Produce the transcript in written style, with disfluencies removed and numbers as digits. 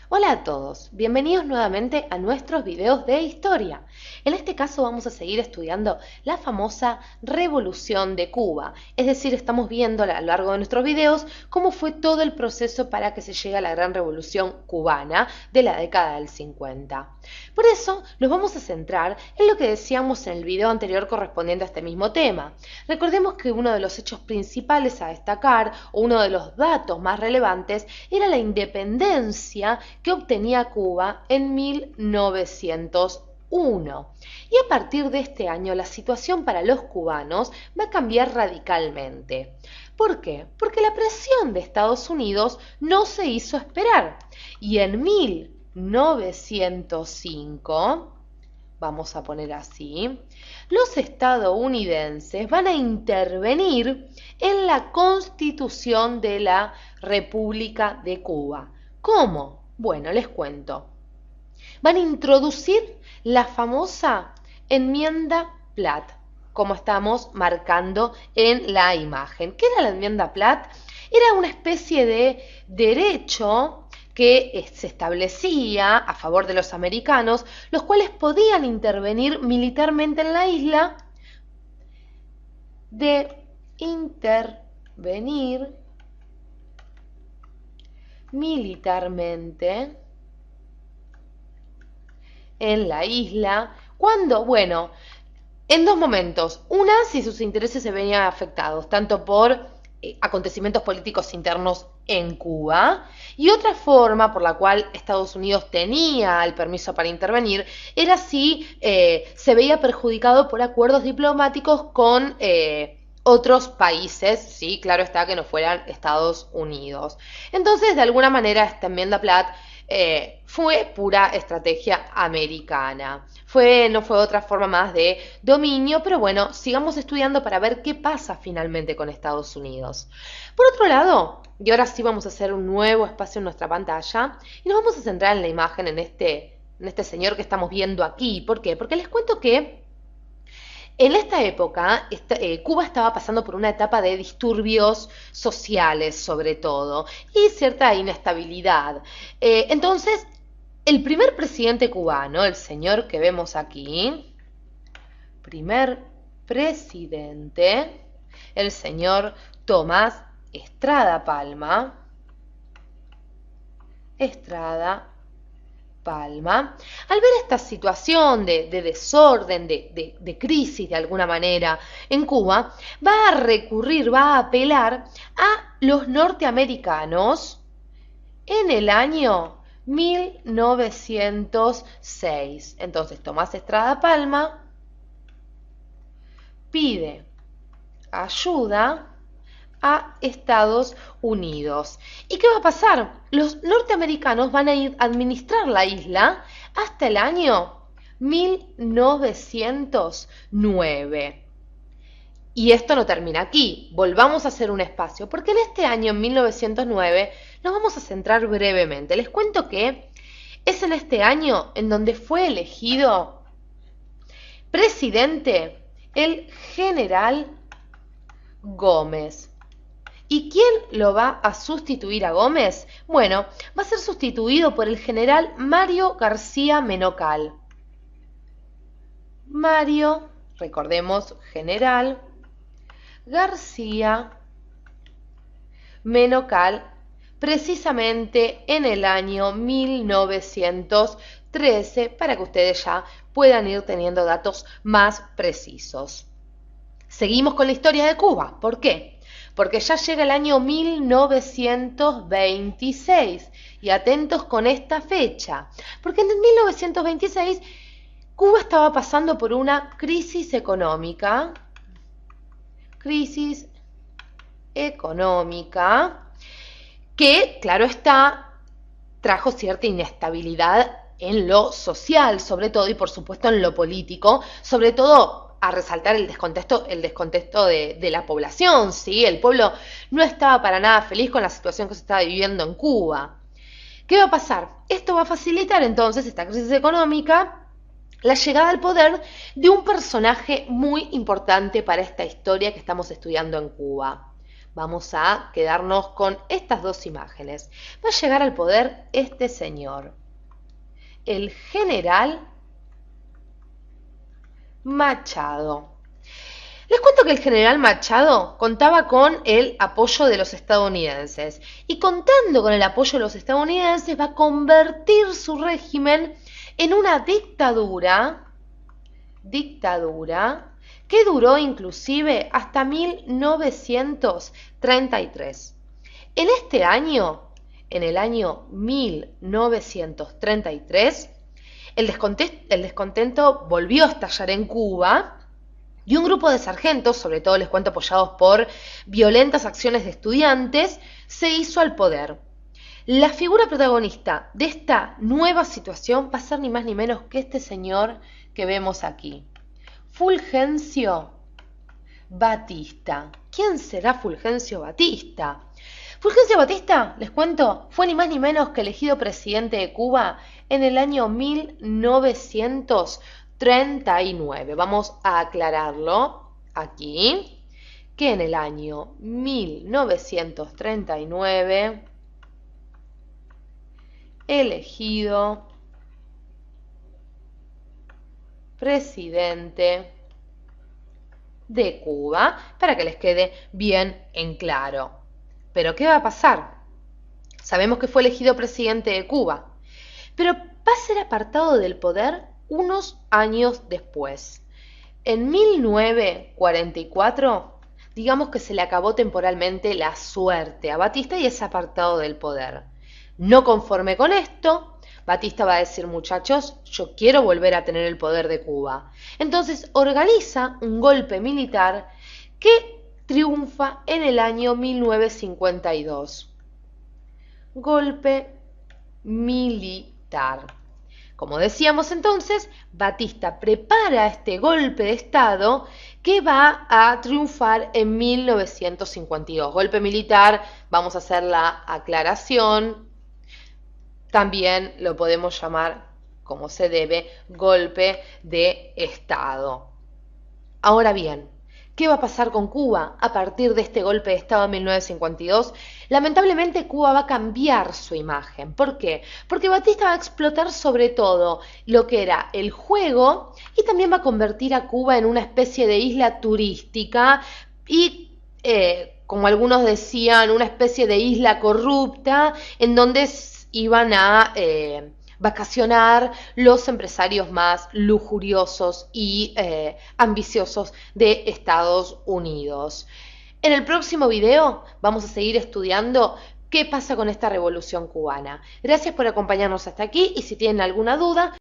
Hola a todos, bienvenidos nuevamente a nuestros videos de historia. En este caso vamos a seguir estudiando la famosa Revolución de Cuba, es decir, estamos viendo a lo largo de nuestros videos cómo fue todo el proceso para que se llegue a la gran revolución cubana de la década del 50. Por eso nos vamos a centrar en lo que decíamos en el video anterior correspondiente a este mismo tema. Recordemos que uno de los hechos principales a destacar, o uno de los datos más relevantes, era la independencia que obtenía Cuba en 1901. Y a partir de este año la situación para los cubanos va a cambiar radicalmente. ¿Por qué? Porque la presión de Estados Unidos no se hizo esperar. Y en 1905, vamos a poner así, los estadounidenses van a intervenir en la Constitución de la República de Cuba. ¿Cómo? Bueno, les cuento. Van a introducir la famosa enmienda Platt, como estamos marcando en la imagen. ¿Qué era la enmienda Platt? Era una especie de derecho que se establecía a favor de los americanos, los cuales podían intervenir militarmente en la isla, de intervenir militarmente en la isla, cuando, bueno, en dos momentos. Una, si sus intereses se venían afectados, tanto por acontecimientos políticos internos en Cuba, y otra forma por la cual Estados Unidos tenía el permiso para intervenir era si se veía perjudicado por acuerdos diplomáticos con otros países, sí, claro está, que no fueran Estados Unidos. Entonces, de alguna manera, esta enmienda Platt fue pura estrategia americana. No fue otra forma más de dominio, pero bueno, sigamos estudiando para ver qué pasa finalmente con Estados Unidos. Por otro lado, y ahora sí vamos a hacer un nuevo espacio en nuestra pantalla, y nos vamos a centrar en la imagen, en este señor que estamos viendo aquí. ¿Por qué? Porque les cuento que en esta época, Cuba estaba pasando por una etapa de disturbios sociales, sobre todo, y cierta inestabilidad. Entonces, el primer presidente cubano, el señor que vemos aquí, primer presidente, el señor Tomás Estrada Palma, al ver esta situación de desorden, de crisis de alguna manera en Cuba, va a recurrir, va a apelar a los norteamericanos en el año 1906. Entonces Tomás Estrada Palma pide ayuda a Estados Unidos. ¿Y qué va a pasar? Los norteamericanos van a ir a administrar la isla hasta el año 1909. Y esto no termina aquí, volvamos a hacer un espacio, porque en este año, en 1909, nos vamos a centrar brevemente. Les cuento que es en este año en donde fue elegido presidente el general Gómez. ¿Y quién lo va a sustituir a Gómez? Bueno, va a ser sustituido por el general Mario García Menocal. Mario, recordemos, general García Menocal, precisamente en el año 1913, para que ustedes ya puedan ir teniendo datos más precisos. Seguimos con la historia de Cuba. ¿Por qué? Porque ya llega el año 1926. Y atentos con esta fecha. Porque en 1926 Cuba estaba pasando por una crisis económica. Que, claro está, trajo cierta inestabilidad en lo social, sobre todo, y por supuesto en lo político, sobre todo a resaltar el descontento de la población, ¿sí? El pueblo no estaba para nada feliz con la situación que se estaba viviendo en Cuba. ¿Qué va a pasar? Esto va a facilitar entonces, esta crisis económica, la llegada al poder de un personaje muy importante para esta historia que estamos estudiando en Cuba. Vamos a quedarnos con estas dos imágenes. Va a llegar al poder este señor, el general Machado. Les cuento que el general Machado contaba con el apoyo de los estadounidenses y contando con el apoyo de los estadounidenses va a convertir su régimen en una dictadura que duró inclusive hasta 1933. En este año, en el año 1933, el descontento volvió a estallar en Cuba y un grupo de sargentos, sobre todo les cuento apoyados por violentas acciones de estudiantes, se hizo al poder. La figura protagonista de esta nueva situación va a ser ni más ni menos que este señor que vemos aquí, Fulgencio Batista. ¿Quién será Fulgencio Batista? Fulgencio Batista, les cuento, fue ni más ni menos que elegido presidente de Cuba en el año 1939. Vamos a aclararlo aquí, que en el año 1939, elegido presidente de Cuba, para que les quede bien en claro. Pero ¿qué va a pasar? Sabemos que fue elegido presidente de Cuba, pero va a ser apartado del poder unos años después. En 1944, digamos que se le acabó temporalmente la suerte a Batista y es apartado del poder. No conforme con esto, Batista va a decir, muchachos, yo quiero volver a tener el poder de Cuba. Entonces organiza un golpe militar que triunfa en el año 1952. Golpe militar. Como decíamos entonces, Batista prepara este golpe de Estado que va a triunfar en 1952. Golpe militar, vamos a hacer la aclaración, también lo podemos llamar, como se debe, golpe de Estado. Ahora bien, ¿qué va a pasar con Cuba a partir de este golpe de Estado en 1952? Lamentablemente Cuba va a cambiar su imagen. ¿Por qué? Porque Batista va a explotar sobre todo lo que era el juego y también va a convertir a Cuba en una especie de isla turística y, como algunos decían, una especie de isla corrupta en donde iban a vacacionar los empresarios más lujuriosos y ambiciosos de Estados Unidos. En el próximo video vamos a seguir estudiando qué pasa con esta revolución cubana. Gracias por acompañarnos hasta aquí y si tienen alguna duda,